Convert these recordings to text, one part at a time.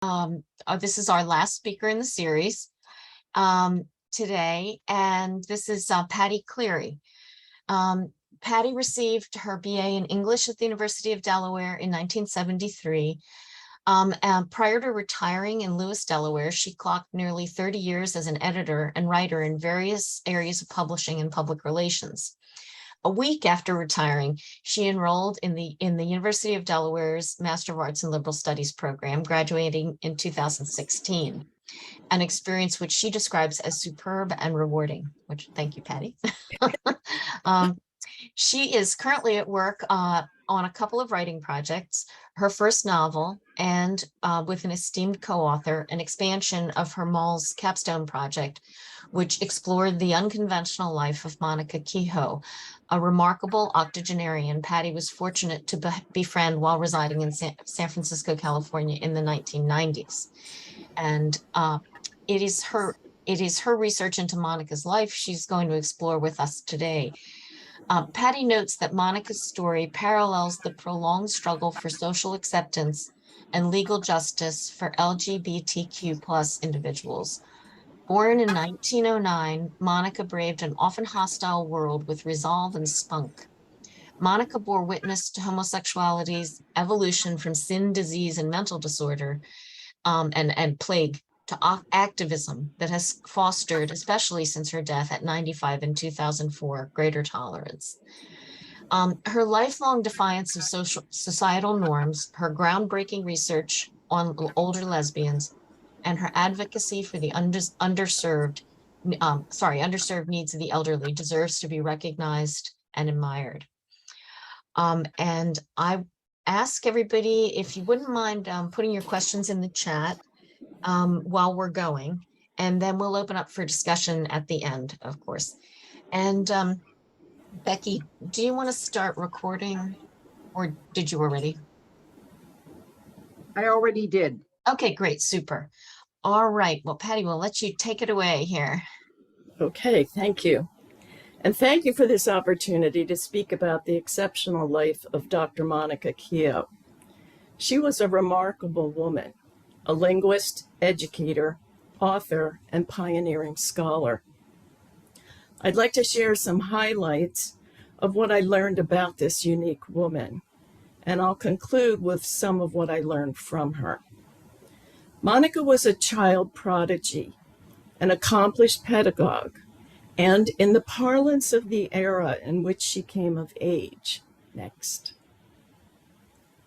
This is our last speaker in the series today, and this is Patty Cleary. Patty received her BA in English at the University of Delaware in 1973. And prior to retiring in Lewis, Delaware, she clocked nearly 30 years as an editor and writer in various areas of publishing and public relations. A week after retiring, she enrolled in the University of Delaware's Master of Arts in Liberal Studies program, graduating in 2016, an experience which she describes as superb and rewarding, which thank you, Patty. She is currently at work on a couple of writing projects, her first novel, and with an esteemed co-author, an expansion of her Moll's capstone project, which explored the unconventional life of Monika Kehoe, a remarkable octogenarian Patty was fortunate to befriend while residing in San Francisco, California in the 1990s. And it is her research into Monika's life she's going to explore with us today. Patty notes that Monika's story parallels the prolonged struggle for social acceptance and legal justice for LGBTQ plus individuals. Born in 1909, Monika braved an often hostile world with resolve and spunk. Monika bore witness to homosexuality's evolution from sin, disease, and mental disorder and plague to activism that has fostered, especially since her death at 95 in 2004, greater tolerance. Her lifelong defiance of societal norms, her groundbreaking research on older lesbians, and her advocacy for the underserved needs of the elderly deserves to be recognized and admired. And I ask everybody, if you wouldn't mind putting your questions in the chat while we're going, and then we'll open up for discussion at the end, of course. And Becky, do you want to start recording, or did you already? I already did. Okay, great, super. All right, well, Patty, we'll let you take it away here. Okay, thank you. And thank you for this opportunity to speak about the exceptional life of Dr. Monika Kehoe. She was a remarkable woman, a linguist, educator, author, and pioneering scholar. I'd like to share some highlights of what I learned about this unique woman, and I'll conclude with some of what I learned from her. Monika was a child prodigy, an accomplished pedagogue, and in the parlance of the era in which she came of age, next,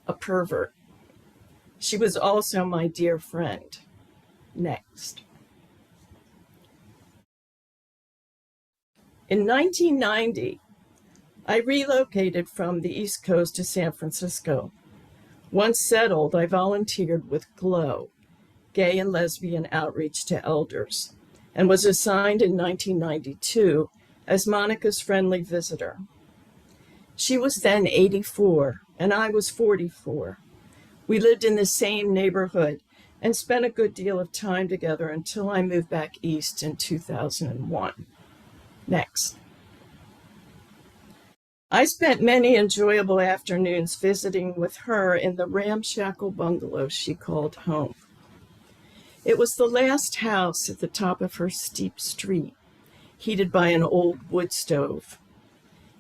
a pervert. She was also my dear friend, next. In 1990, I relocated from the East Coast to San Francisco. Once settled, I volunteered with GLOW, Gay and Lesbian Outreach to Elders, and was assigned in 1992 as Monika's friendly visitor. She was then 84, and I was 44. We lived in the same neighborhood and spent a good deal of time together until I moved back east in 2001. Next. I spent many enjoyable afternoons visiting with her in the ramshackle bungalow she called home. It was the last house at the top of her steep street, heated by an old wood stove.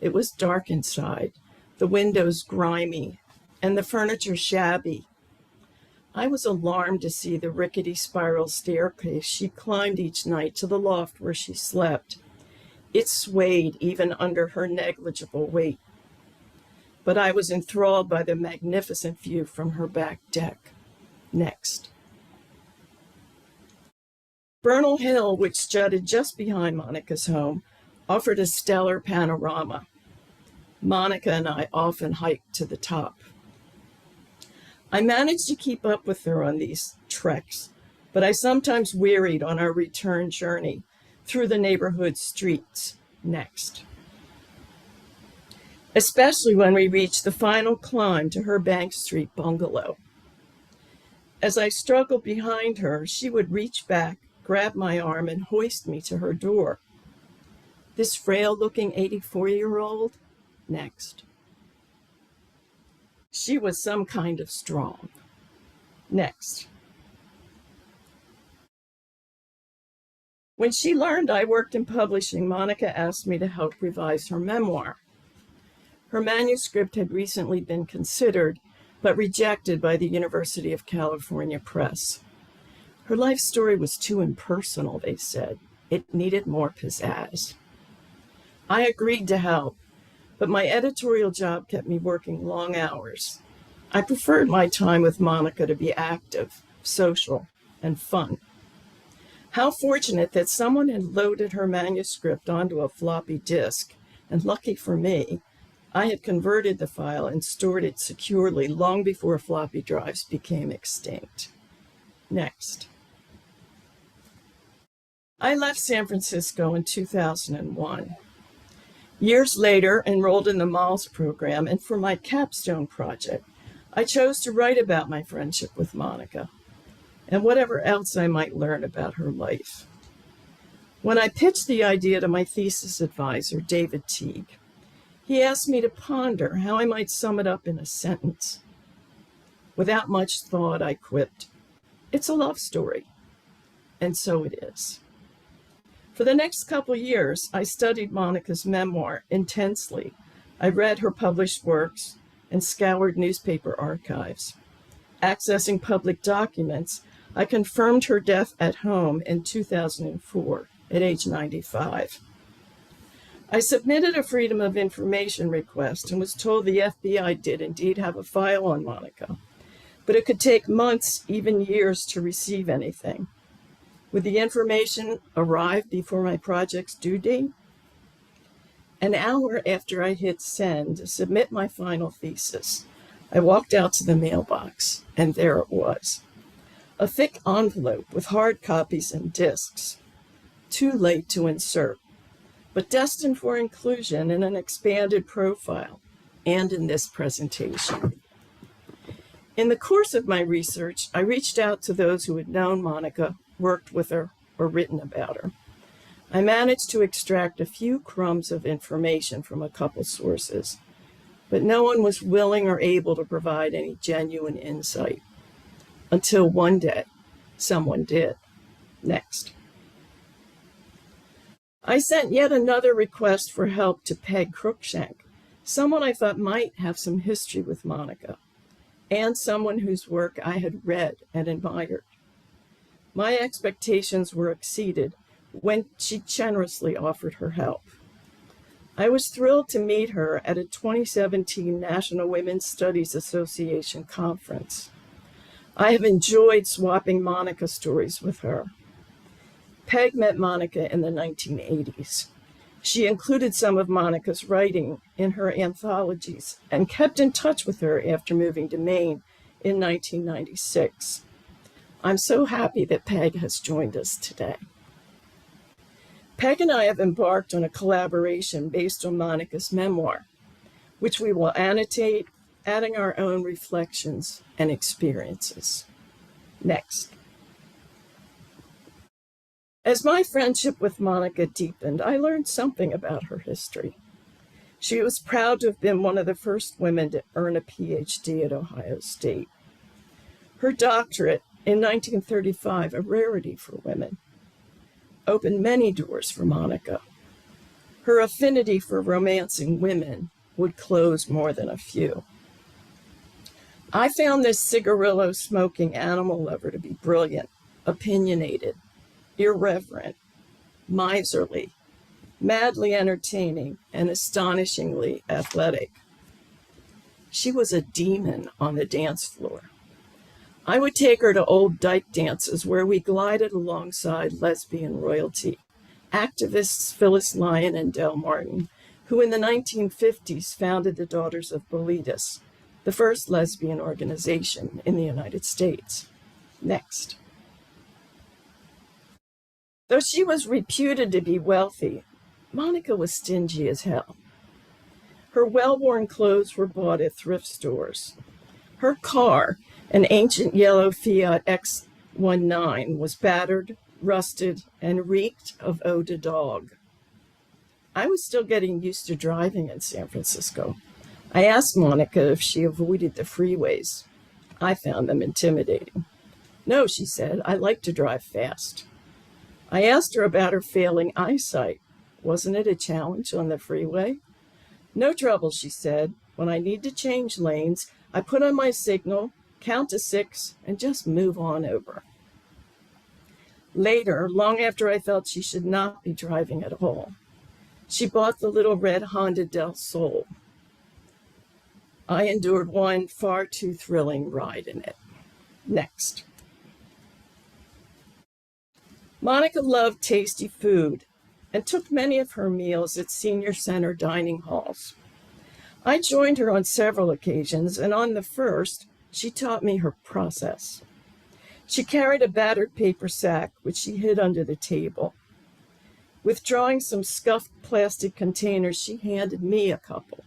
It was dark inside, the windows grimy, and the furniture shabby. I was alarmed to see the rickety spiral staircase she climbed each night to the loft where she slept. It swayed even under her negligible weight. But I was enthralled by the magnificent view from her back deck. Next. Bernal Hill, which jutted just behind Monika's home, offered a stellar panorama. Monika and I often hiked to the top. I managed to keep up with her on these treks, but I sometimes wearied on our return journey through the neighborhood streets. Next. Especially when we reached the final climb to her Bank Street bungalow. As I struggled behind her, she would reach back, grab my arm, and hoist me to her door. This frail-looking 84-year-old? Next. She was some kind of strong. Next. When she learned I worked in publishing, Monika asked me to help revise her memoir. Her manuscript had recently been considered, but rejected by the University of California Press. Her life story was too impersonal, they said. It needed more pizzazz. I agreed to help, but my editorial job kept me working long hours. I preferred my time with Monika to be active, social, and fun. How fortunate that someone had loaded her manuscript onto a floppy disk, and lucky for me, I had converted the file and stored it securely long before floppy drives became extinct. Next. I left San Francisco in 2001. Years later, enrolled in the MALS program, and for my capstone project, I chose to write about my friendship with Monika and whatever else I might learn about her life. When I pitched the idea to my thesis advisor, David Teague, he asked me to ponder how I might sum it up in a sentence. Without much thought, I quipped, "It's a love story." And so it is. For the next couple years, I studied Monika's memoir intensely. I read her published works and scoured newspaper archives. Accessing public documents, I confirmed her death at home in 2004 at age 95. I submitted a Freedom of Information request and was told the FBI did indeed have a file on Monika, but it could take months, even years, to receive anything. Would the information arrive before my project's due date? An hour after I hit send to submit my final thesis, I walked out to the mailbox, and there it was. A thick envelope with hard copies and discs. Too late to insert, but destined for inclusion in an expanded profile and in this presentation. In the course of my research, I reached out to those who had known Monika, worked with her, or written about her. I managed to extract a few crumbs of information from a couple sources, but no one was willing or able to provide any genuine insight. Until one day, someone did. Next. I sent yet another request for help to Peg Cruikshank, someone I thought might have some history with Monika, and someone whose work I had read and admired. My expectations were exceeded when she generously offered her help. I was thrilled to meet her at a 2017 National Women's Studies Association conference. I have enjoyed swapping Monika stories with her. Peg met Monika in the 1980s. She included some of Monika's writing in her anthologies and kept in touch with her after moving to Maine in 1996. I'm so happy that Peg has joined us today. Peg and I have embarked on a collaboration based on Monika's memoir, which we will annotate, adding our own reflections and experiences. Next. As my friendship with Monika deepened, I learned something about her history. She was proud to have been one of the first women to earn a PhD at Ohio State. Her doctorate in 1935, a rarity for women, opened many doors for Monika. Her affinity for romancing women would close more than a few. I found this cigarillo-smoking animal lover to be brilliant, opinionated, irreverent, miserly, madly entertaining, and astonishingly athletic. She was a demon on the dance floor. I would take her to old dyke dances where we glided alongside lesbian royalty, activists Phyllis Lyon and Del Martin, who in the 1950s founded the Daughters of Bilitis, the first lesbian organization in the United States. Next. Though she was reputed to be wealthy, Monika was stingy as hell. Her well-worn clothes were bought at thrift stores. Her car, an ancient yellow Fiat X19, was battered, rusted, and reeked of eau de dog. I was still getting used to driving in San Francisco. I asked Monika if she avoided the freeways. I found them intimidating. No, she said, I like to drive fast. I asked her about her failing eyesight. Wasn't it a challenge on the freeway? No trouble, she said. When I need to change lanes, I put on my signal, count to 6, and just move on over. Later, long after I felt she should not be driving at all, she bought the little red Honda Del Sol. I endured one far too thrilling ride in it. Next. Monika loved tasty food and took many of her meals at senior center dining halls. I joined her on several occasions, and on the first, she taught me her process. She carried a battered paper sack, which she hid under the table. Withdrawing some scuffed plastic containers, she handed me a couple.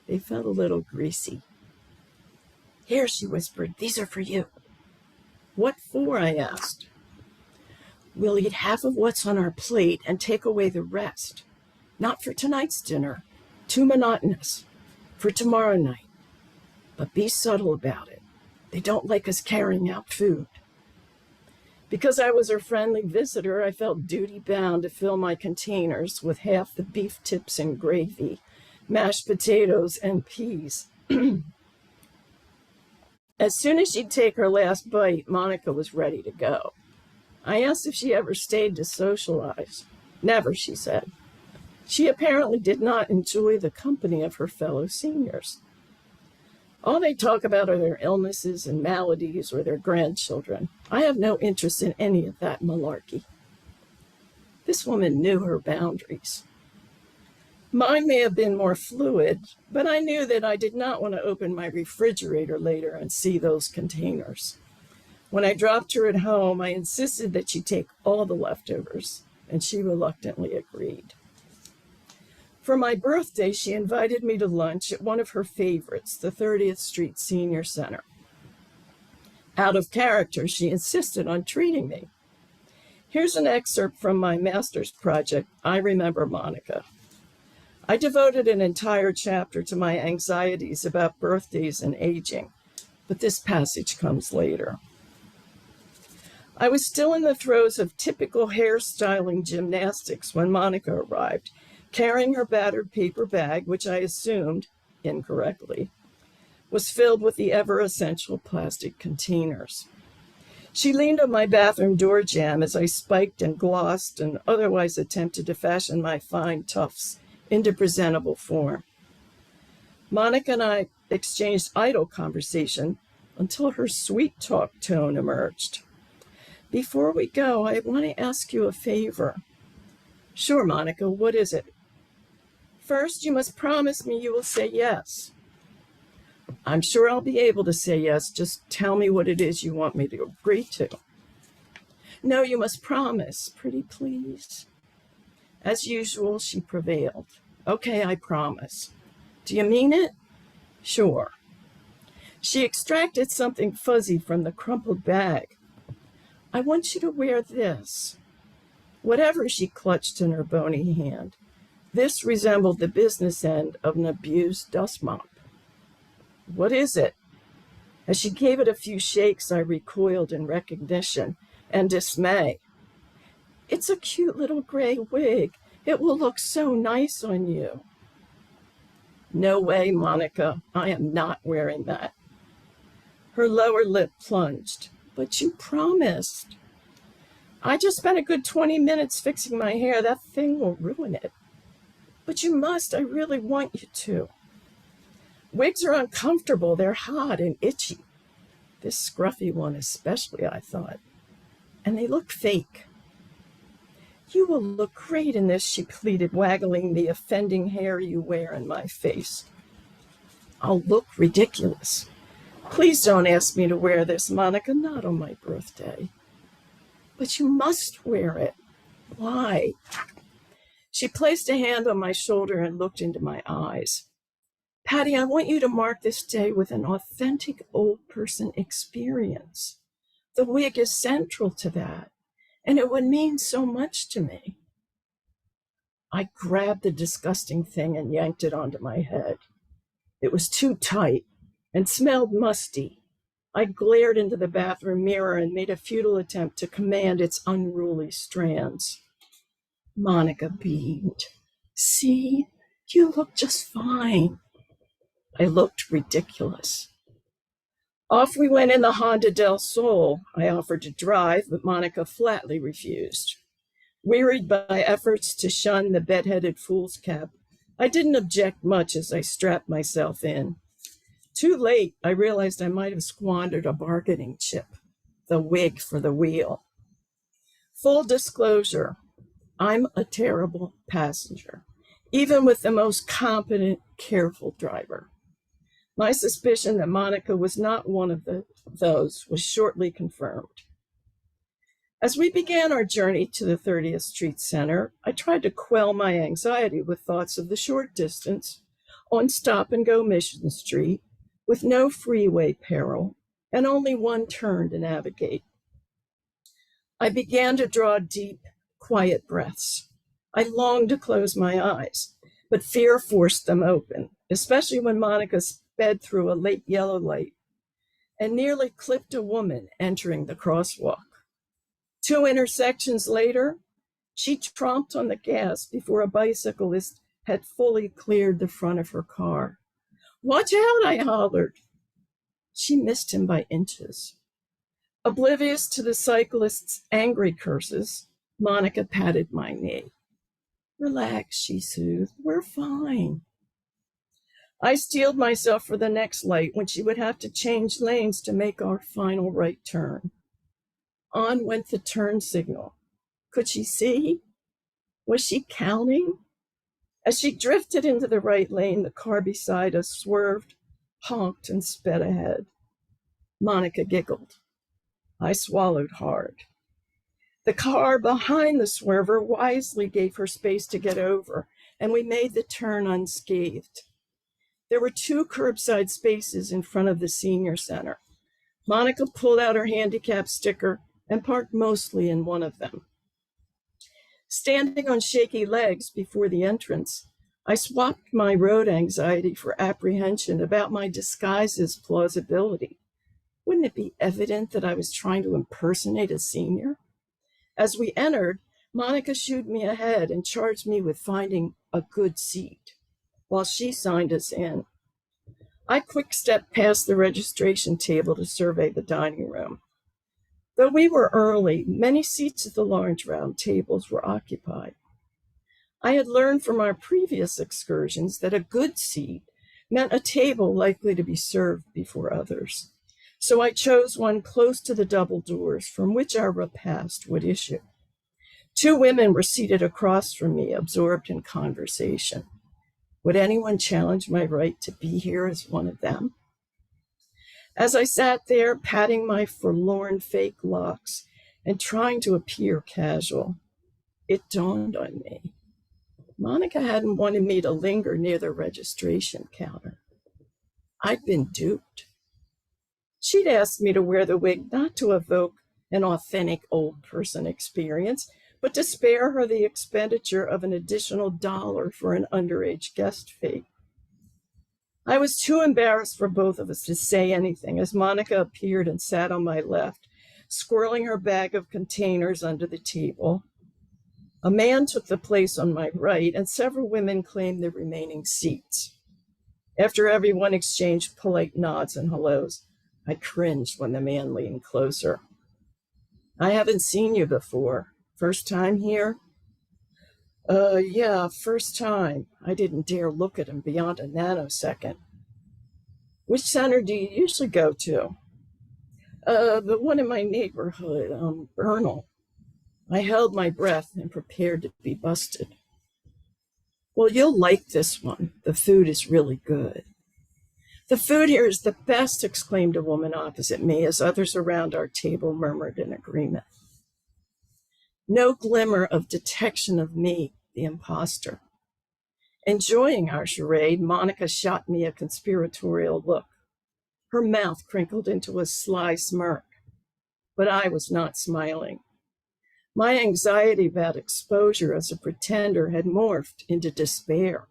They felt a little greasy. Here, she whispered, these are for you. What for? I asked. We'll eat half of what's on our plate and take away the rest. Not for tonight's dinner. Too monotonous. For tomorrow night. But be subtle about it. They don't like us carrying out food. Because I was her friendly visitor, I felt duty-bound to fill my containers with half the beef tips and gravy, mashed potatoes, and peas. As soon as she'd take her last bite, Monika was ready to go. I asked if she ever stayed to socialize. Never, she said. She apparently did not enjoy the company of her fellow seniors. All they talk about are their illnesses and maladies or their grandchildren. I have no interest in any of that malarkey. This woman knew her boundaries. Mine may have been more fluid, but I knew that I did not want to open my refrigerator later and see those containers. When I dropped her at home, I insisted that she take all the leftovers, and she reluctantly agreed. For my birthday, she invited me to lunch at one of her favorites, the 30th Street Senior Center. Out of character, she insisted on treating me. Here's an excerpt from my master's project, I Remember Monika. I devoted an entire chapter to my anxieties about birthdays and aging, but this passage comes later. I was still in the throes of typical hairstyling gymnastics when Monika arrived, carrying her battered paper bag, which I assumed, incorrectly, was filled with the ever-essential plastic containers. She leaned on my bathroom door jamb as I spiked and glossed and otherwise attempted to fashion my fine tufts into presentable form. Monika and I exchanged idle conversation until her sweet talk tone emerged. Before we go, I want to ask you a favor. Sure, Monika, what is it? First, you must promise me you will say yes. I'm sure I'll be able to say yes. Just tell me what it is you want me to agree to. No, you must promise. Pretty please. As usual, she prevailed. Okay, I promise. Do you mean it? Sure. She extracted something fuzzy from the crumpled bag. I want you to wear this. Whatever she clutched in her bony hand, this resembled the business end of an abused dust mop. What is it? As she gave it a few shakes, I recoiled in recognition and dismay. It's a cute little gray wig. It will look so nice on you. No way, Monika. I am not wearing that. Her lower lip plunged. But you promised. I just spent a good 20 minutes fixing my hair. That thing will ruin it. But you must. I really want you to. Wigs are uncomfortable. They're hot and itchy. This scruffy one especially, I thought. And they look fake. You will look great in this, she pleaded, waggling the offending hair you wear in my face. I'll look ridiculous. Please don't ask me to wear this, Monika, not on my birthday. But you must wear it. Why? She placed a hand on my shoulder and looked into my eyes. Patty, I want you to mark this day with an authentic old person experience. The wig is central to that, and it would mean so much to me. I grabbed the disgusting thing and yanked it onto my head. It was too tight and smelled musty. I glared into the bathroom mirror and made a futile attempt to command its unruly strands. Monika beamed. See, you look just fine. I looked ridiculous. Off we went in the Honda del Sol. I offered to drive, but Monika flatly refused. Wearied by efforts to shun the bed-headed fool's cap, I didn't object much as I strapped myself in. Too late, I realized I might have squandered a bargaining chip, the wig for the wheel. Full disclosure, I'm a terrible passenger, even with the most competent, careful driver. My suspicion that Monika was not one of those was shortly confirmed. As we began our journey to the 30th Street Center, I tried to quell my anxiety with thoughts of the short distance on stop-and-go Mission Street with no freeway peril and only one turn to navigate. I began to draw deep, quiet breaths. I longed to close my eyes, but fear forced them open, especially when Monika sped through a late yellow light and nearly clipped a woman entering the crosswalk. 2 intersections later, she tromped on the gas before a bicyclist had fully cleared the front of her car. "Watch out," I hollered. She missed him by inches. Oblivious to the cyclist's angry curses, Monika patted my knee. "Relax," she soothed. "We're fine." I steeled myself for the next light when she would have to change lanes to make our final right turn. On went the turn signal. Could she see? Was she counting? As she drifted into the right lane, the car beside us swerved, honked, and sped ahead. Monika giggled. I swallowed hard. The car behind the swerver wisely gave her space to get over, and we made the turn unscathed. There were 2 curbside spaces in front of the senior center. Monika pulled out her handicap sticker and parked mostly in one of them. Standing on shaky legs before the entrance, I swapped my road anxiety for apprehension about my disguise's plausibility. Wouldn't it be evident that I was trying to impersonate a senior? As we entered, Monika shooed me ahead and charged me with finding a good seat, while she signed us in. I quick-stepped past the registration table to survey the dining room. Though we were early, many seats at the large round tables were occupied. I had learned from our previous excursions that a good seat meant a table likely to be served before others. So I chose one close to the double doors from which our repast would issue. 2 women were seated across from me, absorbed in conversation. Would anyone challenge my right to be here as one of them? As I sat there, patting my forlorn fake locks and trying to appear casual, it dawned on me. Monika hadn't wanted me to linger near the registration counter. I'd been duped. She'd asked me to wear the wig not to evoke an authentic old person experience, but to spare her the expenditure of an additional $1 for an underage guest fee. I was too embarrassed for both of us to say anything as Monika appeared and sat on my left, squirreling her bag of containers under the table. A man took the place on my right, and several women claimed the remaining seats. After everyone exchanged polite nods and hellos, I cringed when the man leaned closer. "I haven't seen you before. First time here?" Yeah, first time." I didn't dare look at him beyond a nanosecond. "Which center do you usually go to?" The one in my neighborhood, Bernal." I held my breath and prepared to be busted. "Well, you'll like this one. The food is really good." "The food here is the best," exclaimed a woman opposite me as others around our table murmured in agreement. No glimmer of detection of me, the imposter. Enjoying our charade, Monika shot me a conspiratorial look. Her mouth crinkled into a sly smirk, but I was not smiling. My anxiety about exposure as a pretender had morphed into despair.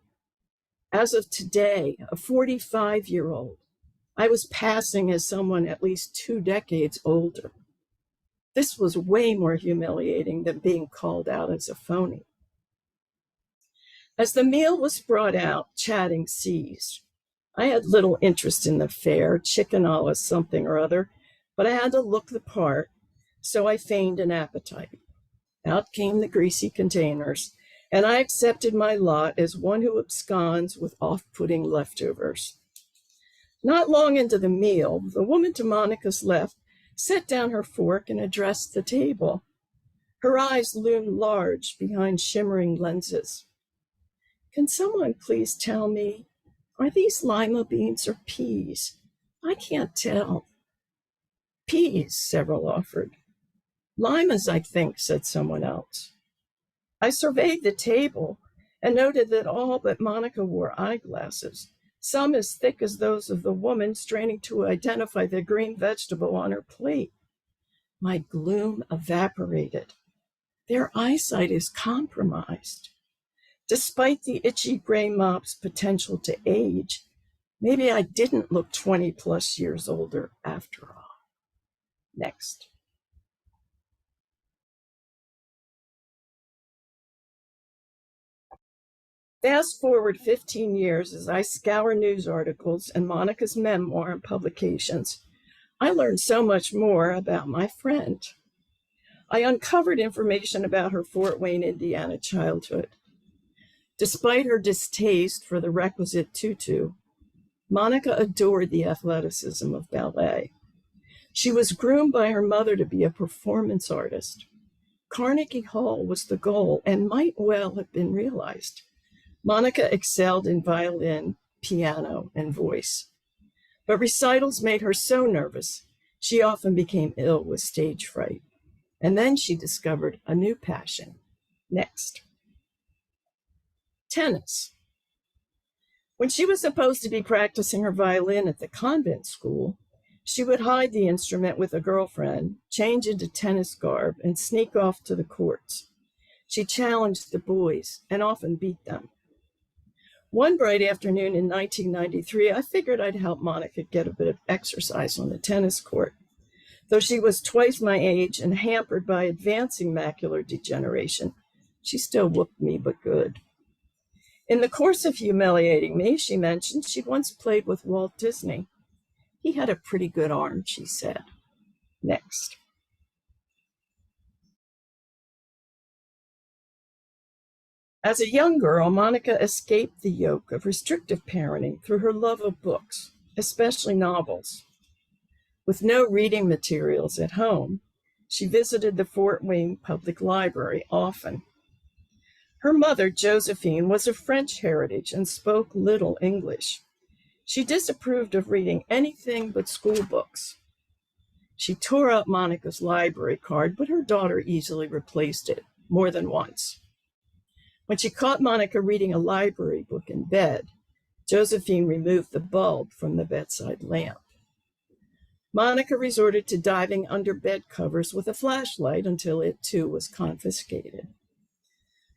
As of today, a 45-year-old, I was passing as someone at least 2 decades older. This was way more humiliating than being called out as a phony. As the meal was brought out, chatting ceased. I had little interest in the fare, chicken a la something or other, but I had to look the part, so I feigned an appetite. Out came the greasy containers, and I accepted my lot as one who absconds with off-putting leftovers. Not long into the meal, the woman to Monica's left set down her fork and addressed the table. Her eyes loomed large behind shimmering lenses. "Can someone please tell me, are these lima beans or peas? I can't tell." "Peas," several offered. "Limas, I think," said someone else. I surveyed the table and noted that all but Monica wore eyeglasses, some as thick as those of the woman straining to identify the green vegetable on her plate. My gloom evaporated. Their eyesight is compromised. Despite the itchy gray mop's potential to age, maybe I didn't look 20 plus years older after all. Next. Fast forward 15 years as I scour news articles and Monica's memoir and publications, I learned so much more about my friend. I uncovered information about her Fort Wayne, Indiana childhood. Despite her distaste for the requisite tutu, Monika adored the athleticism of ballet. She was groomed by her mother to be a performance artist. Carnegie Hall was the goal and might well have been realized. Monika excelled in violin, piano, and voice. But recitals made her so nervous, she often became ill with stage fright. And then she discovered a new passion. Next. Tennis. When she was supposed to be practicing her violin at the convent school, she would hide the instrument with a girlfriend, change into tennis garb, and sneak off to the courts. She challenged the boys and often beat them. One bright afternoon in 1993, I figured I'd help Monika get a bit of exercise on the tennis court. Though she was twice my age and hampered by advancing macular degeneration, she still whooped me but good. In the course of humiliating me, she mentioned she'd once played with Walt Disney. He had a pretty good arm, she said. Next. As a young girl, Monika escaped the yoke of restrictive parenting through her love of books, especially novels. With no reading materials at home, she visited the Fort Wayne Public Library often. Her mother, Josephine, was of French heritage and spoke little English. She disapproved of reading anything but school books. She tore up Monika's library card, but her daughter easily replaced it, more than once. When she caught Monika reading a library book in bed, Josephine removed the bulb from the bedside lamp. Monika resorted to diving under bed covers with a flashlight until it too was confiscated.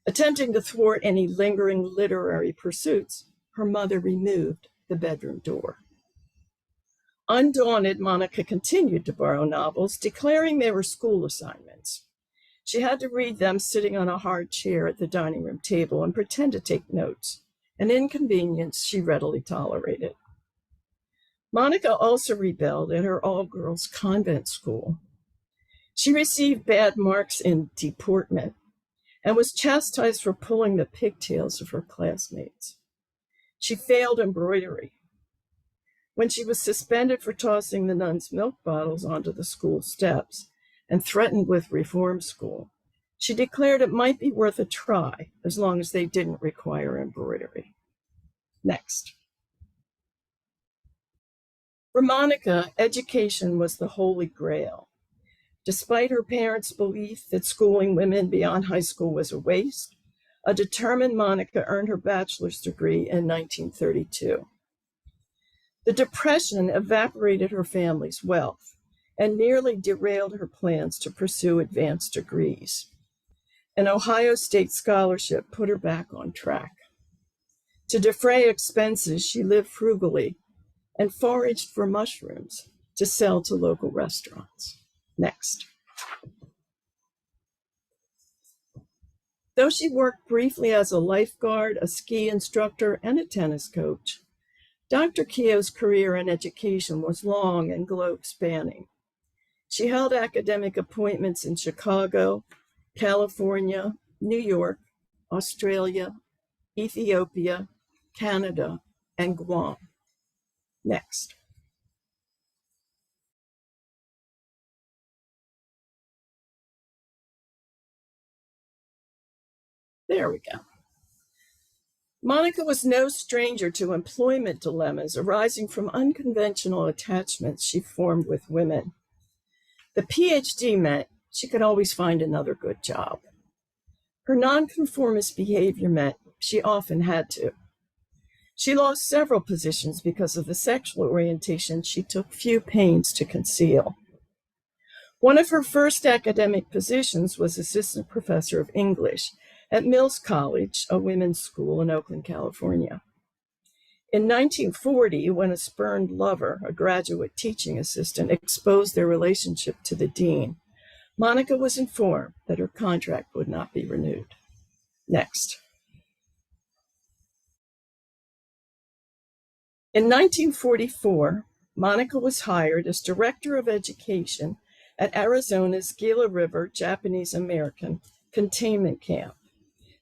Attempting to thwart any lingering literary pursuits, her mother removed the bedroom door. Undaunted, Monika continued to borrow novels, declaring they were school assignments. She had to read them sitting on a hard chair at the dining room table and pretend to take notes, an inconvenience she readily tolerated. Monika also rebelled at her all-girls convent school. She received bad marks in deportment and was chastised for pulling the pigtails of her classmates. She failed embroidery. When she was suspended for tossing the nuns' milk bottles onto the school steps and threatened with reform school, she declared it might be worth a try as long as they didn't require embroidery. Next. For Monika, education was the holy grail. Despite her parents' belief that schooling women beyond high school was a waste, a determined Monika earned her bachelor's degree in 1932. The Depression evaporated her family's wealth and nearly derailed her plans to pursue advanced degrees. An Ohio State scholarship put her back on track. To defray expenses, she lived frugally, and foraged for mushrooms to sell to local restaurants. Next. Though she worked briefly as a lifeguard, a ski instructor, and a tennis coach, Dr. Kehoe's career in education was long and globe-spanning. She held academic appointments in Chicago, California, New York, Australia, Ethiopia, Canada, and Guam. Next. There we go. Monika was no stranger to employment dilemmas arising from unconventional attachments she formed with women. The PhD meant she could always find another good job. Her nonconformist behavior meant she often had to. She lost several positions because of the sexual orientation she took few pains to conceal. One of her first academic positions was assistant professor of English at Mills College, a women's school in Oakland, California. In 1940, when a spurned lover, a graduate teaching assistant, exposed their relationship to the dean, Monika was informed that her contract would not be renewed. Next. In 1944, Monika was hired as director of education at Arizona's Gila River Japanese American containment camp.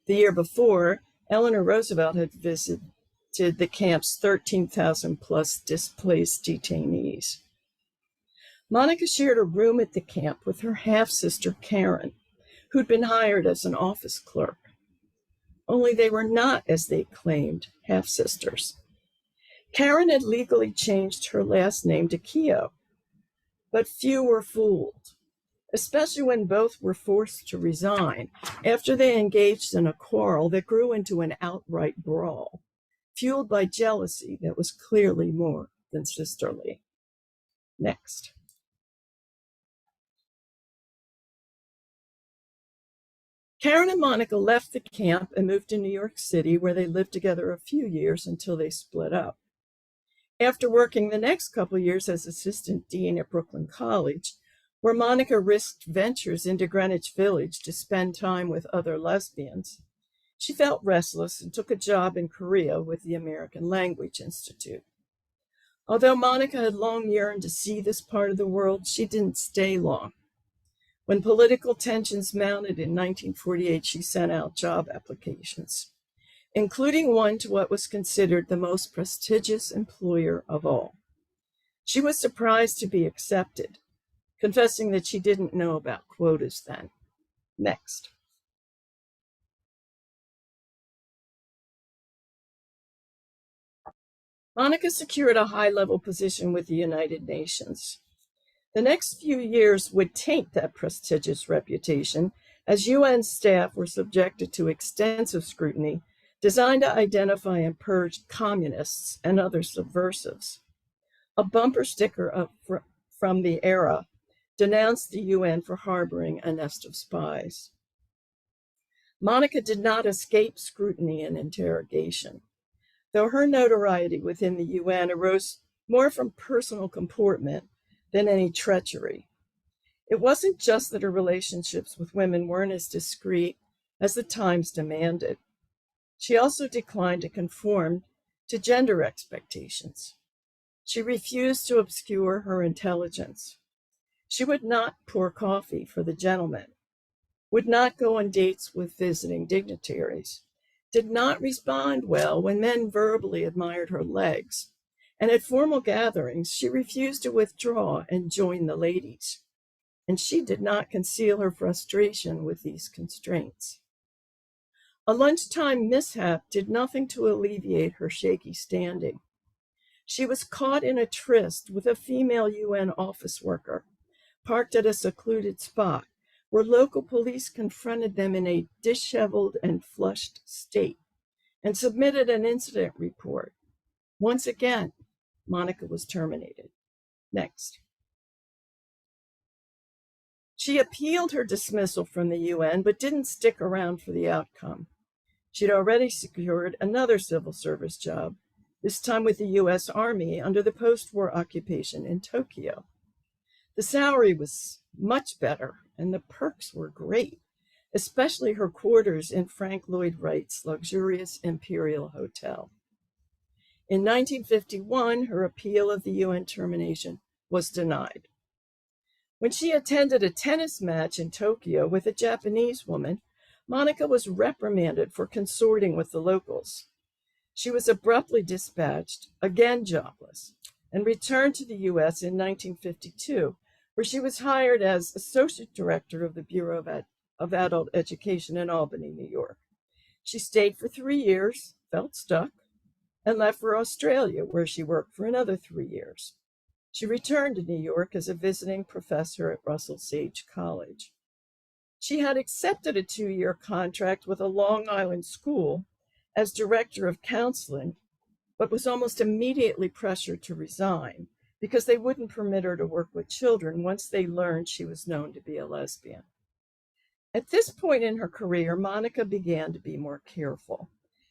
The year before, Eleanor Roosevelt had visited the camp's 13,000 plus displaced detainees. Monika shared a room at the camp with her half-sister Karen, who'd been hired as an office clerk. Only they were not, as they claimed, half-sisters. Karen had legally changed her last name to Kehoe, but few were fooled, especially when both were forced to resign after they engaged in a quarrel that grew into an outright brawl, fueled by jealousy that was clearly more than sisterly. Next. Karen and Monika left the camp and moved to New York City, where they lived together a few years until they split up. After working the next couple of years as assistant dean at Brooklyn College, where Monika risked ventures into Greenwich Village to spend time with other lesbians, she felt restless and took a job in Korea with the American Language Institute. Although Monika had long yearned to see this part of the world, she didn't stay long. When political tensions mounted in 1948, she sent out job applications, including one to what was considered the most prestigious employer of all. She was surprised to be accepted, confessing that she didn't know about quotas then. Next. Monika secured a high-level position with the United Nations. The next few years would taint that prestigious reputation, as UN staff were subjected to extensive scrutiny designed to identify and purge communists and other subversives. A bumper sticker from the era denounced the UN for harboring a nest of spies. Monika did not escape scrutiny and interrogation, though her notoriety within the UN arose more from personal comportment than any treachery. It wasn't just that her relationships with women weren't as discreet as the times demanded. She also declined to conform to gender expectations. She refused to obscure her intelligence. She would not pour coffee for the gentlemen, would not go on dates with visiting dignitaries, did not respond well when men verbally admired her legs, and at formal gatherings, she refused to withdraw and join the ladies. And she did not conceal her frustration with these constraints. A lunchtime mishap did nothing to alleviate her shaky standing. She was caught in a tryst with a female UN office worker, parked at a secluded spot, where local police confronted them in a disheveled and flushed state and submitted an incident report. Once again, Monika was terminated. Next. She appealed her dismissal from the UN, but didn't stick around for the outcome. She'd already secured another civil service job this time with the US Army under the post-war occupation in Tokyo. The salary was much better and the perks were great, especially her quarters in Frank Lloyd Wright's luxurious Imperial Hotel. In 1951, her appeal of the UN termination was denied. When she attended a tennis match in Tokyo with a Japanese woman, Monika was reprimanded for consorting with the locals. She was abruptly dispatched, again jobless, and returned to the US in 1952, where she was hired as Associate Director of the Bureau of Adult Education in Albany, New York. She stayed for 3 years, felt stuck, and left for Australia, where she worked for another 3 years. She returned to New York as a visiting professor at Russell Sage College. She had accepted a 2-year contract with a Long Island school as director of counseling, but was almost immediately pressured to resign because they wouldn't permit her to work with children once they learned she was known to be a lesbian. At this point in her career, Monika began to be more careful,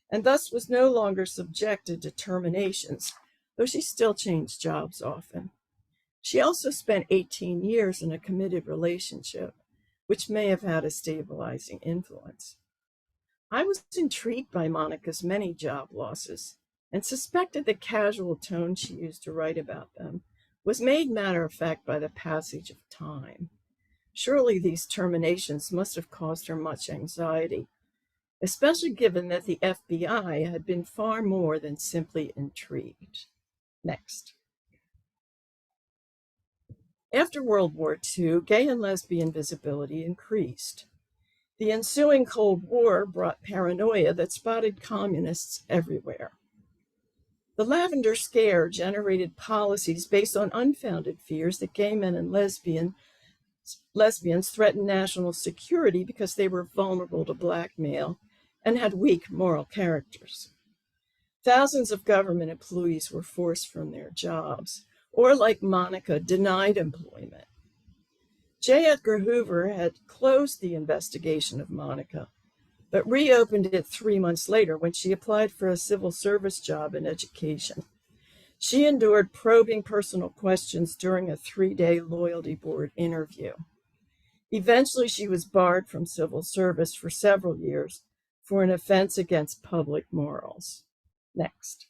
and thus was no longer subjected to terminations, though she still changed jobs often. She also spent 18 years in a committed relationship, which may have had a stabilizing influence. I was intrigued by Monika's many job losses and suspected the casual tone she used to write about them was made matter of fact by the passage of time. Surely these terminations must have caused her much anxiety, especially given that the FBI had been far more than simply intrigued. Next. After World War II, gay and lesbian visibility increased. The ensuing Cold War brought paranoia that spotted communists everywhere. The Lavender Scare generated policies based on unfounded fears that gay men and lesbians threatened national security because they were vulnerable to blackmail and had weak moral characters. Thousands of government employees were forced from their jobs, or like Monika, denied employment. J. Edgar Hoover had closed the investigation of Monika, but reopened it 3 months later when she applied for a civil service job in education. She endured probing personal questions during a 3-day loyalty board interview. Eventually, she was barred from civil service for several years for an offense against public morals. Next.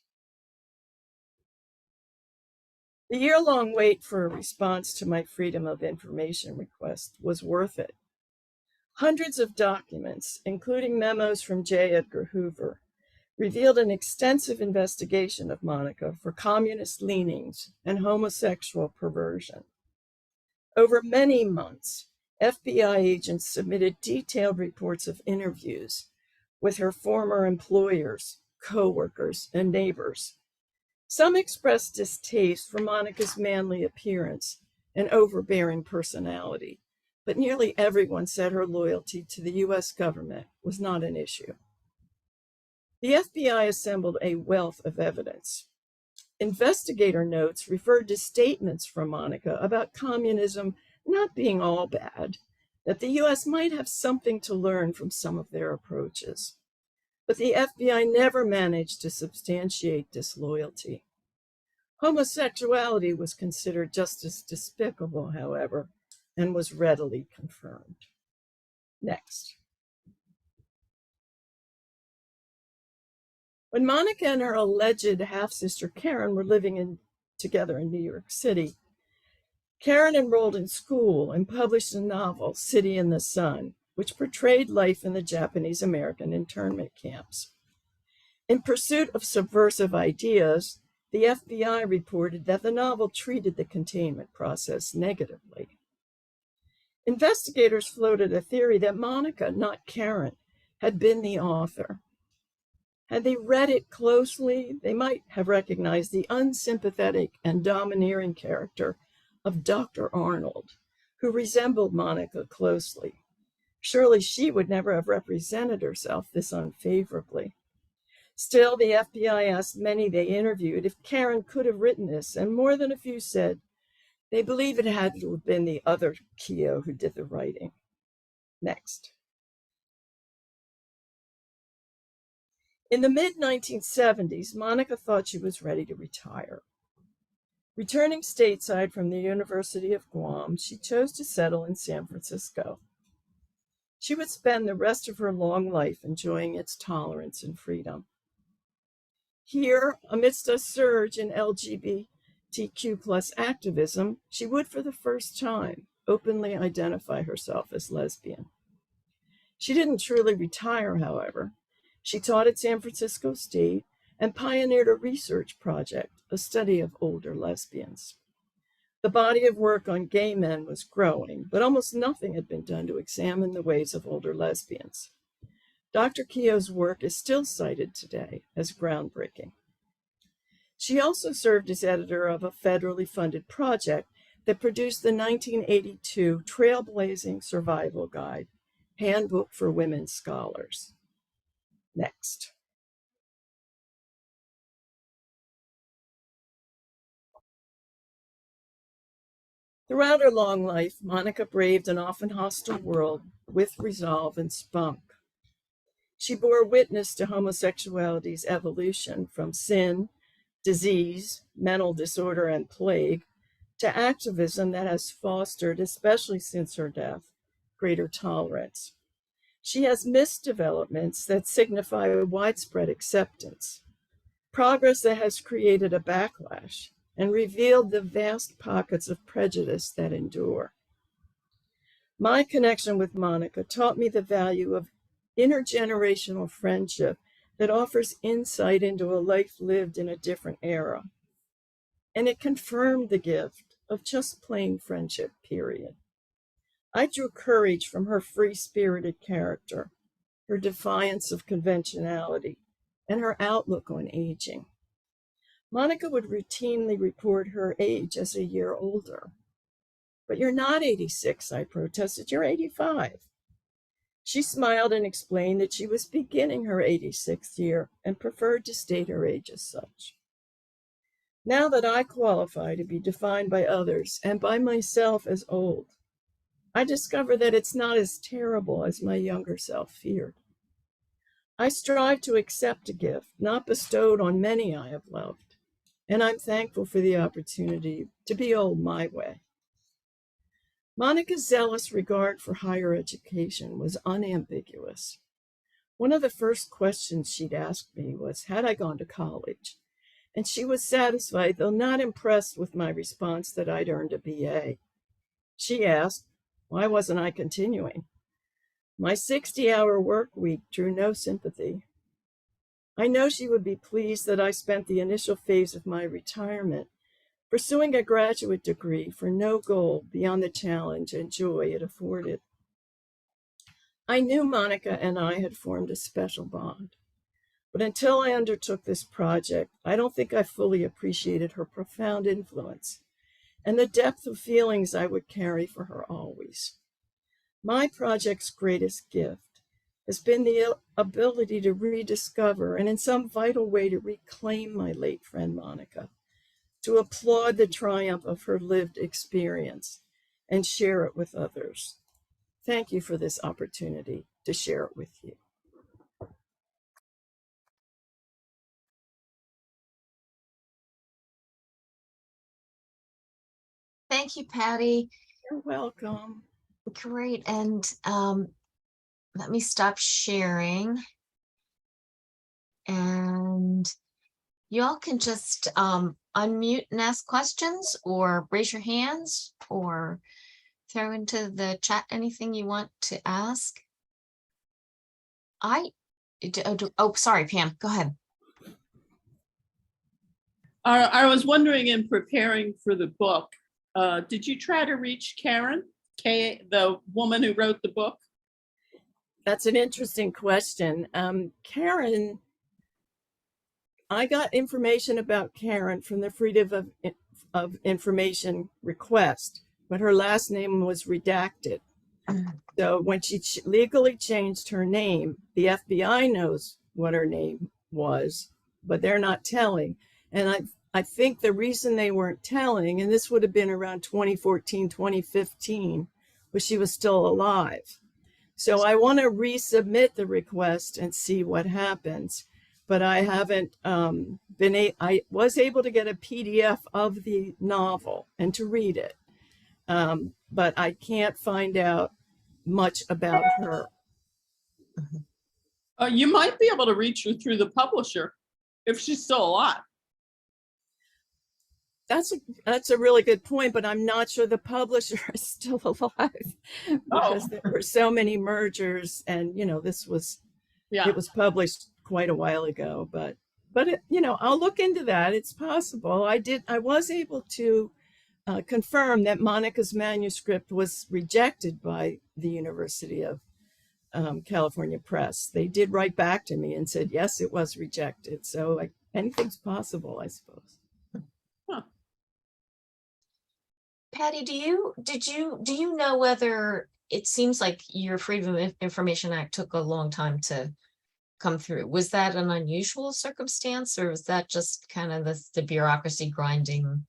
The year-long wait for a response to my Freedom of Information request was worth it. Hundreds of documents, including memos from J. Edgar Hoover, revealed an extensive investigation of Monika for communist leanings and homosexual perversion. Over many months, FBI agents submitted detailed reports of interviews with her former employers, co-workers, and neighbors. Some expressed distaste for Monika's manly appearance and overbearing personality, but nearly everyone said her loyalty to the US government was not an issue. The FBI assembled a wealth of evidence. Investigator notes referred to statements from Monika about communism not being all bad, that the US might have something to learn from some of their approaches. But the FBI never managed to substantiate disloyalty. Homosexuality was considered just as despicable, however, and was readily confirmed. Next. When Monika and her alleged half-sister Karen were living together in New York City, Karen enrolled in school and published a novel, City in the Sun, which portrayed life in the Japanese American internment camps. In pursuit of subversive ideas, the FBI reported that the novel treated the containment process negatively. Investigators floated a theory that Monika, not Karen, had been the author. Had they read it closely, they might have recognized the unsympathetic and domineering character of Dr. Arnold, who resembled Monika closely. Surely she would never have represented herself this unfavorably. Still, the FBI asked many they interviewed if Karen could have written this, and more than a few said they believe it had to have been the other Kehoe who did the writing. Next. In the mid-1970s, Monika thought she was ready to retire. Returning stateside from the University of Guam, she chose to settle in San Francisco. She would spend the rest of her long life enjoying its tolerance and freedom. Here, amidst a surge in LGBTQ plus activism, she would for the first time openly identify herself as lesbian. She didn't truly retire, however. She taught at San Francisco State and pioneered a research project, a study of older lesbians. The body of work on gay men was growing, but almost nothing had been done to examine the ways of older lesbians. Dr. Kehoe's work is still cited today as groundbreaking. She also served as editor of a federally funded project that produced the 1982 Trailblazing Survival Guide, Handbook for Women Scholars. Next. Throughout her long life, Monika braved an often hostile world with resolve and spunk. She bore witness to homosexuality's evolution from sin, disease, mental disorder, and plague to activism that has fostered, especially since her death, greater tolerance. She has missed developments that signify widespread acceptance, progress that has created a backlash and revealed the vast pockets of prejudice that endure. My connection with Monika taught me the value of intergenerational friendship that offers insight into a life lived in a different era. And it confirmed the gift of just plain friendship, period. I drew courage from her free-spirited character, her defiance of conventionality, and her outlook on aging. Monika would routinely report her age as a year older. But you're not 86, I protested, you're 85. She smiled and explained that she was beginning her 86th year and preferred to state her age as such. Now that I qualify to be defined by others and by myself as old, I discover that it's not as terrible as my younger self feared. I strive to accept a gift not bestowed on many I have loved, and I'm thankful for the opportunity to be old my way. Monika's zealous regard for higher education was unambiguous. One of the first questions she'd asked me was, had I gone to college? And she was satisfied, though not impressed with my response that I'd earned a BA. She asked, why wasn't I continuing? My 60-hour work week drew no sympathy. I know she would be pleased that I spent the initial phase of my retirement pursuing a graduate degree for no goal beyond the challenge and joy it afforded. I knew Monika and I had formed a special bond, but until I undertook this project, I don't think I fully appreciated her profound influence and the depth of feelings I would carry for her always. My project's greatest gift has been the ability to rediscover and in some vital way to reclaim my late friend Monika, to applaud the triumph of her lived experience and share it with others. Thank you for this opportunity to share it with you. Thank you, Patty. You're welcome. Great. And let me stop sharing. And you all can just unmute and ask questions or raise your hands or throw into the chat anything you want to ask. Oh, sorry, Pam, go ahead. I was wondering, in preparing for the book, did you try to reach Karen, the woman who wrote the book? That's an interesting question. Karen, I got information about Karen from the Freedom of Information request, but her last name was redacted. So when she legally changed her name, the FBI knows what her name was, but they're not telling. And I think the reason they weren't telling, and this would have been around 2014, 2015, was she was still alive. So I want to resubmit the request and see what happens. but I haven't I was able to get a PDF of the novel and to read it, but I can't find out much about her. You might be able to reach her through the publisher if she's still alive. That's a really good point, but I'm not sure the publisher is still alive because there were so many mergers, and this was it was published quite a while ago. But I'll look into that. It's possible. I was able to confirm that Monica's manuscript was rejected by the University of California Press. They did write back to me and said yes, it was rejected. So anything's possible, I suppose. Patty, do you know whether it seems like your Freedom of Information Act took a long time to come through? Was that an unusual circumstance, or was that just kind of the bureaucracy grinding?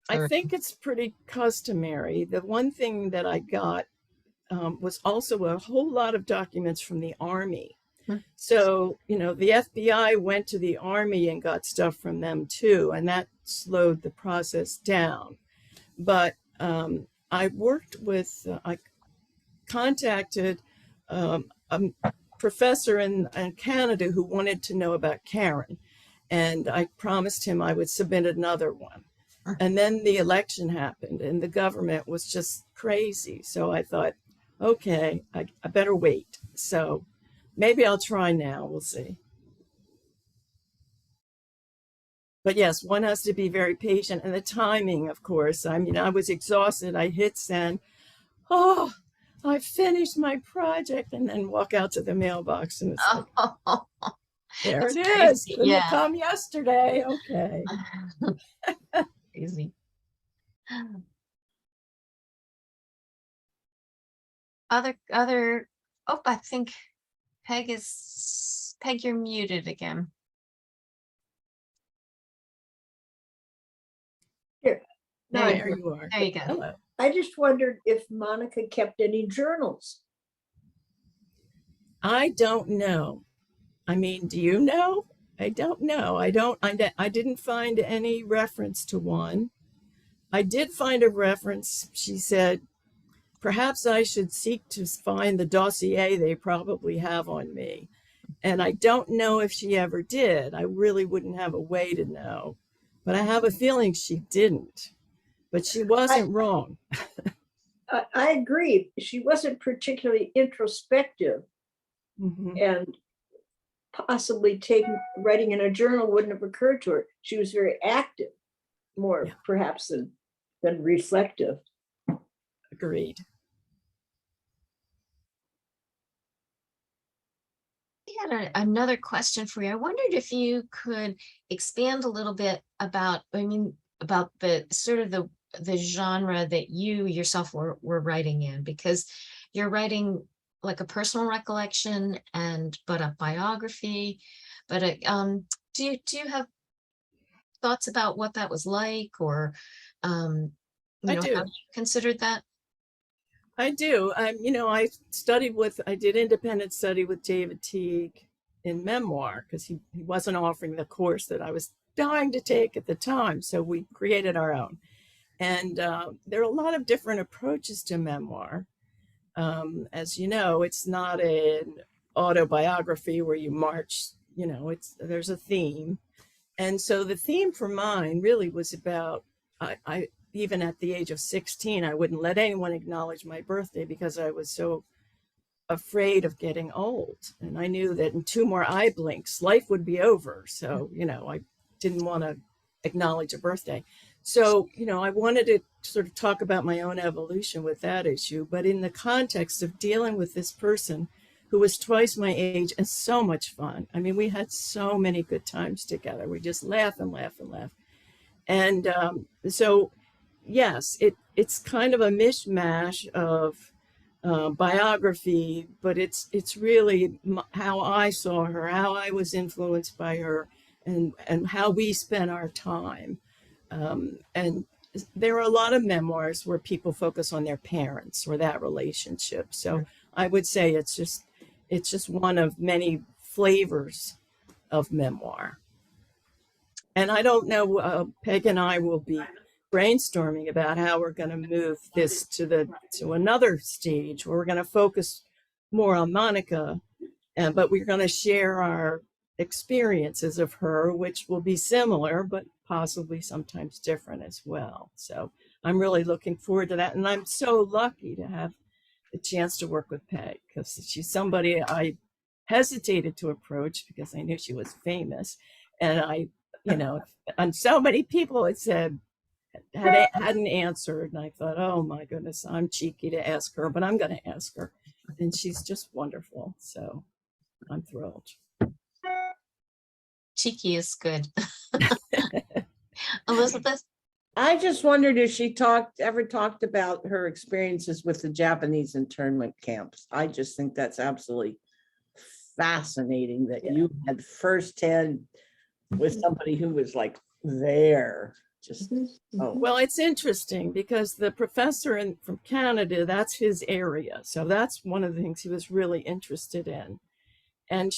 I think it's pretty customary. The one thing that I got was also a whole lot of documents from the Army. So, the FBI went to the Army and got stuff from them too, and that slowed the process down. But I contacted a professor in Canada who wanted to know about Karen, and I promised him I would submit another one. And then the election happened and the government was just crazy. So I thought, okay, I better wait. So maybe I'll try now. We'll see. But yes, one has to be very patient, and the timing, of course. I mean, I was exhausted. I hit send. Oh, I finished my project, and then walk out to the mailbox, and it's like, there it is. Couldn't come yesterday. Okay. Crazy. Other. Oh, I think Peg, you're muted again. Here. There you are. There you go. Hello. I just wondered if Monica kept any journals. I don't know. I mean, do you know? I don't know. I didn't find any reference to one. I did find a reference. She said, perhaps I should seek to find the dossier they probably have on me. And I don't know if she ever did. I really wouldn't have a way to know. But I have a feeling she didn't. But she wasn't wrong. I agree. She wasn't particularly introspective, and possibly writing in a journal wouldn't have occurred to her. She was very active, more perhaps than reflective. Agreed. I had another question for you. I wondered if you could expand a little bit about the sort of the genre that you yourself were writing in, because you're writing like a personal recollection but a biography. But do you have thoughts about what that was like, or I do. have you considered that? I do. I did independent study with David Teague in memoir, because he wasn't offering the course that I was dying to take at the time. So we created our own. And there are a lot of different approaches to memoir. As you know, it's not an autobiography where you march, there's a theme. And so the theme for mine really was about, I even at the age of 16, I wouldn't let anyone acknowledge my birthday because I was so afraid of getting old. And I knew that in 2 more eye blinks, life would be over. So, I didn't want to acknowledge a birthday. So, I wanted to sort of talk about my own evolution with that issue, but in the context of dealing with this person who was twice my age and so much fun. I mean, we had so many good times together. We just laugh and laugh and laugh. And so, yes, it's kind of a mishmash of biography, but it's really how I saw her, how I was influenced by her, and how we spent our time. And there are a lot of memoirs where people focus on their parents or that relationship. So I would say it's just one of many flavors of memoir. And I don't know, Peg and I will be brainstorming about how we're going to move this to another stage where we're going to focus more on Monika, but we're going to share our experiences of her, which will be similar, but possibly sometimes different as well. So I'm really looking forward to that. And I'm so lucky to have the chance to work with Peg, because she's somebody I hesitated to approach because I knew she was famous. And and so many people had said, hadn't answered. And I thought, oh my goodness, I'm cheeky to ask her, but I'm going to ask her. And she's just wonderful. So I'm thrilled. Cheeky is good. Elizabeth? I just wondered if she ever talked about her experiences with the Japanese internment camps. I just think that's absolutely fascinating that you had firsthand with somebody who was like there. Just Well, it's interesting because the professor from Canada, that's his area. So that's one of the things he was really interested in. And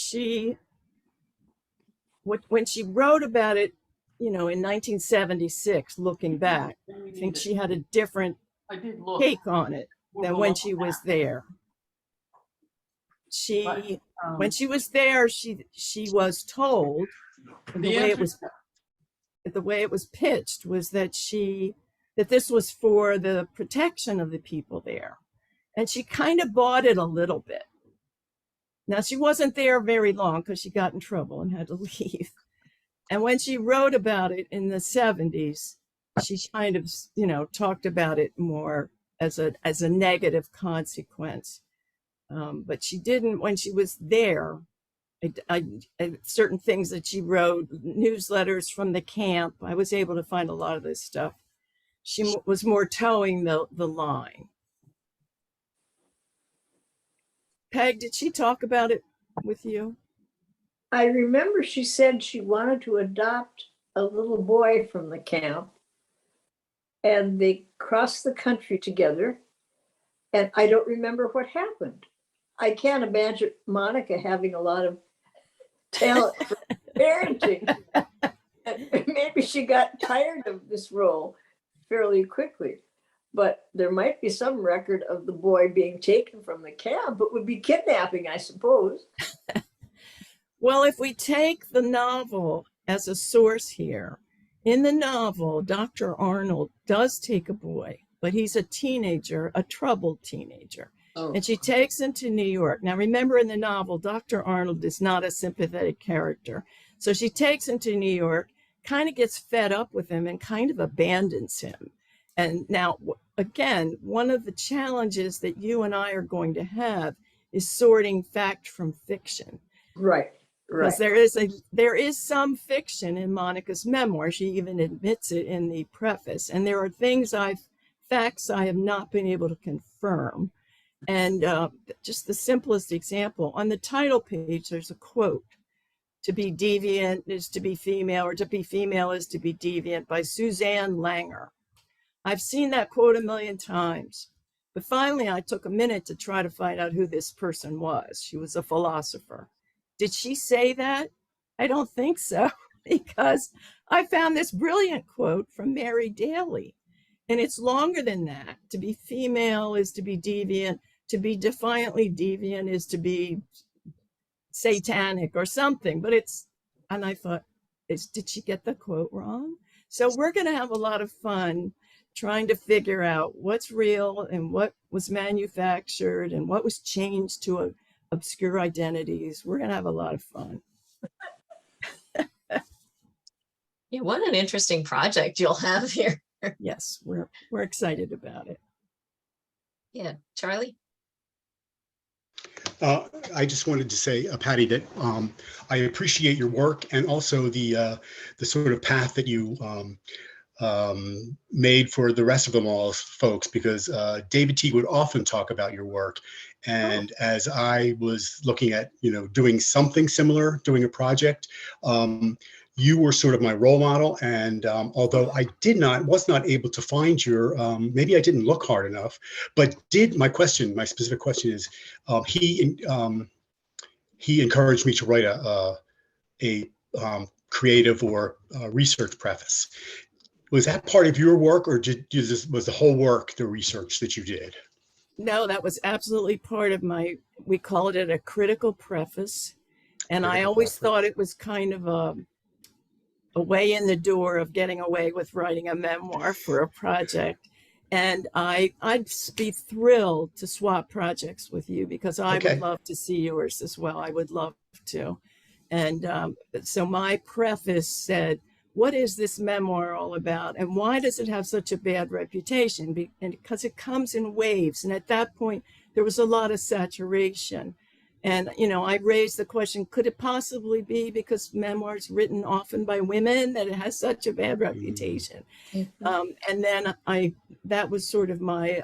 when she wrote about it, in 1976, looking back, I think she had a different take on it than when she was there. When she was there, she was told, the way it was pitched was that this was for the protection of the people there. And she kind of bought it a little bit. Now, she wasn't there very long because she got in trouble and had to leave. And when she wrote about it in the 70s, she kind of, talked about it more as a negative consequence. But she didn't, when she was there, certain things that she wrote, newsletters from the camp, I was able to find a lot of this stuff. She was more towing the line. Peg, did she talk about it with you? I remember she said she wanted to adopt a little boy from the camp, and they crossed the country together, and I don't remember what happened. I can't imagine Monika having a lot of talent for parenting. Maybe she got tired of this role fairly quickly, but there might be some record of the boy being taken from the camp. It would be kidnapping, I suppose. Well, if we take the novel as a source here, in the novel, Dr. Arnold does take a boy, but he's a teenager, a troubled teenager. Oh. And she takes him to New York. Now, remember in the novel, Dr. Arnold is not a sympathetic character. So she takes him to New York, kind of gets fed up with him and kind of abandons him. And now, again, one of the challenges that you and I are going to have is sorting fact from fiction. Right. Because there is some fiction in Monika's memoir. She even admits it in the preface. And there are facts I have not been able to confirm. And just the simplest example, on the title page, there's a quote, "To be deviant is to be female, or to be female is to be deviant," by Suzanne Langer. I've seen that quote a million times, but finally I took a minute to try to find out who this person was. She was a philosopher. Did she say that? I don't think so, because I found this brilliant quote from Mary Daly, and it's longer than that. To be female is to be deviant. To be defiantly deviant is to be satanic or something, but and I thought, did she get the quote wrong? So we're going to have a lot of fun trying to figure out what's real and what was manufactured and what was changed to obscure identities. We're going to have a lot of fun. Yeah, what an interesting project you'll have here. Yes, we're excited about it. Yeah, Charlie? I just wanted to say, Patty, that I appreciate your work and also the sort of path that you made for the rest of them all folks, because David Teague would often talk about your work. And as I was looking at, doing something similar, doing a project, you were sort of my role model. And although I was not able to find your, maybe I didn't look hard enough, but my specific question is, he encouraged me to write a creative or research preface. Was that part of your work, or was the whole work the research that you did? No, that was absolutely part of we called it a critical preface. And I always thought it was kind of a way in the door of getting away with writing a memoir for a project. And I'd be thrilled to swap projects with you, because I would love to see yours as well. I would love to. And so my preface said, what is this memoir all about? And why does it have such a bad reputation? Because it comes in waves. And at that point, there was a lot of saturation. And, I raised the question, could it possibly be because memoirs written often by women that it has such a bad reputation? And then that was sort of my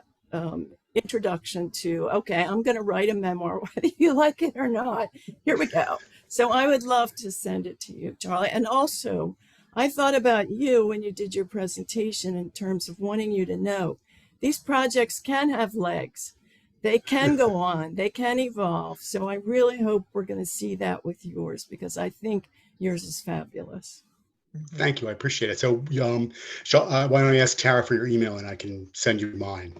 introduction to, okay, I'm going to write a memoir, whether you like it or not. Here we go. So I would love to send it to you, Charlie. And also, I thought about you when you did your presentation in terms of wanting you to know these projects can have legs. They can go on, they can evolve. So I really hope we're going to see that with yours, because I think yours is fabulous. Thank you. I appreciate it. So why don't I ask Tara for your email and I can send you mine?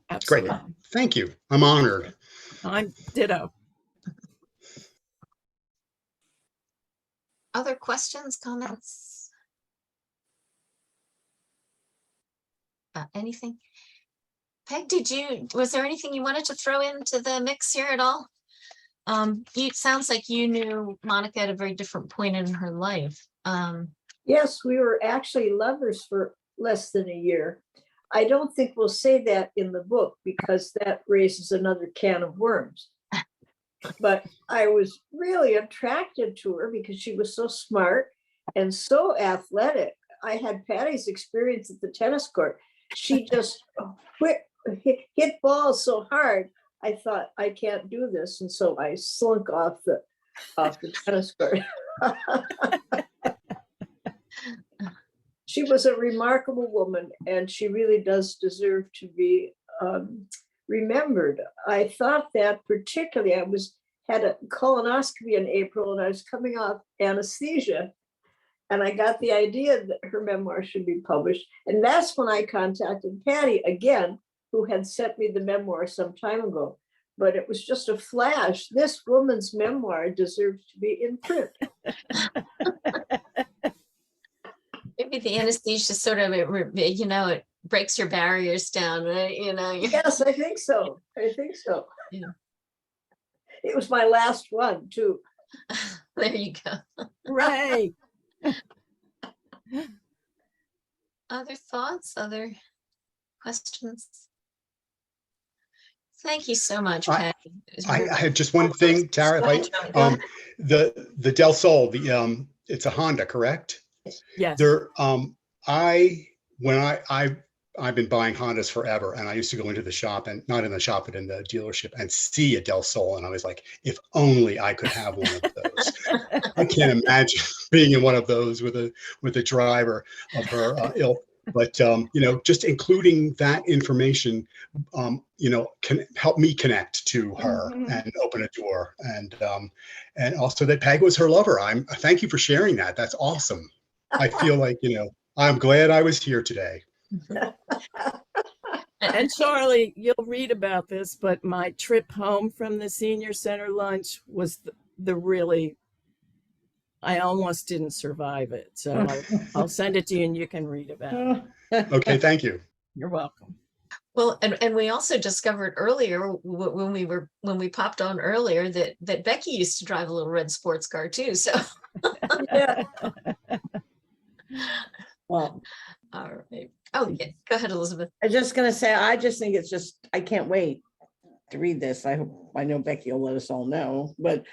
Absolutely. Great. Thank you. I'm honored. I'm ditto. Other questions, comments? Anything? Peg, was there anything you wanted to throw into the mix here at all? It sounds like you knew Monika at a very different point in her life. Yes, we were actually lovers for less than a year. I don't think we'll say that in the book, because that raises another can of worms. But I was really attracted to her because she was so smart and so athletic. I had Patty's experience at the tennis court. She just hit balls so hard. I thought, I can't do this. And so I slunk off the tennis court. She was a remarkable woman, and she really does deserve to be remembered. I thought that particularly, had a colonoscopy in April, and I was coming off anesthesia, and I got the idea that her memoir should be published. And that's when I contacted Patty again, who had sent me the memoir some time ago. But it was just a flash. This woman's memoir deserves to be in print. Maybe the anesthesia sort of, it breaks your barriers down, right? Yes, I think so. Yeah. It was my last one too. There you go. Right. Other thoughts, other questions? Thank you so much, Patty. I had just one thing, Tara. The Del Sol, it's a Honda, correct? Yes. I've been buying Hondas forever, and I used to go into the shop, and not in the shop, but in the dealership, and see a Del Sol, and I was like, if only I could have one of those. I can't imagine being in one of those with a driver of her ilk. But just including that information, can help me connect to her and open a door, and also that Peg was her lover. Thank you for sharing that. That's awesome. I feel like I'm glad I was here today. And Charlie, you'll read about this, but my trip home from the senior center lunch was I almost didn't survive it. So I'll send it to you and you can read about it. Okay, thank you. You're welcome. Well, and we also discovered earlier when we popped on earlier that Becky used to drive a little red sports car too. So Yeah. Well, all right. Oh, yeah. Go ahead, Elizabeth. I was just going to say, I just think I can't wait to read this. I know Becky will let us all know, but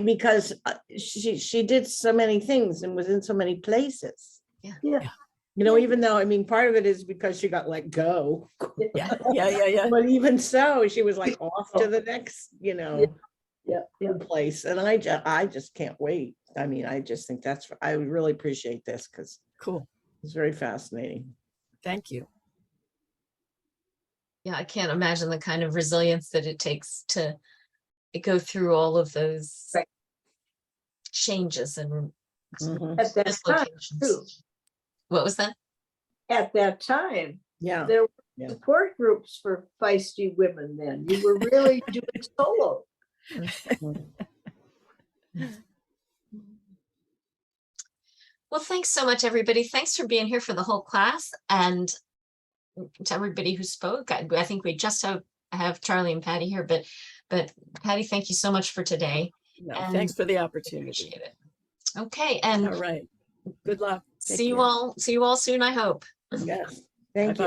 because she did so many things and was in so many places. Yeah. Even though, part of it is because she got let go. Yeah. But even so, she was like off to the next, place. And I just can't wait. I just think I really appreciate this because Cool. It's very fascinating. Thank you. Yeah, I can't imagine the kind of resilience that it takes to go through all of those changes and Mhm. At that time, too. dislocations. What was that? At that time, Yeah. there were Yeah. support groups for feisty women then. You were really doing solo. Well, thanks so much, everybody. Thanks for being here for the whole class, and to everybody who spoke. I think we just have Charlie and Patty here, but Patty, thank you so much for today. No, And thanks for the opportunity. Appreciate it. Okay, and All right. Good luck. Take see you care. all. See you all soon, I hope. Yes. Thank you. Bye-bye.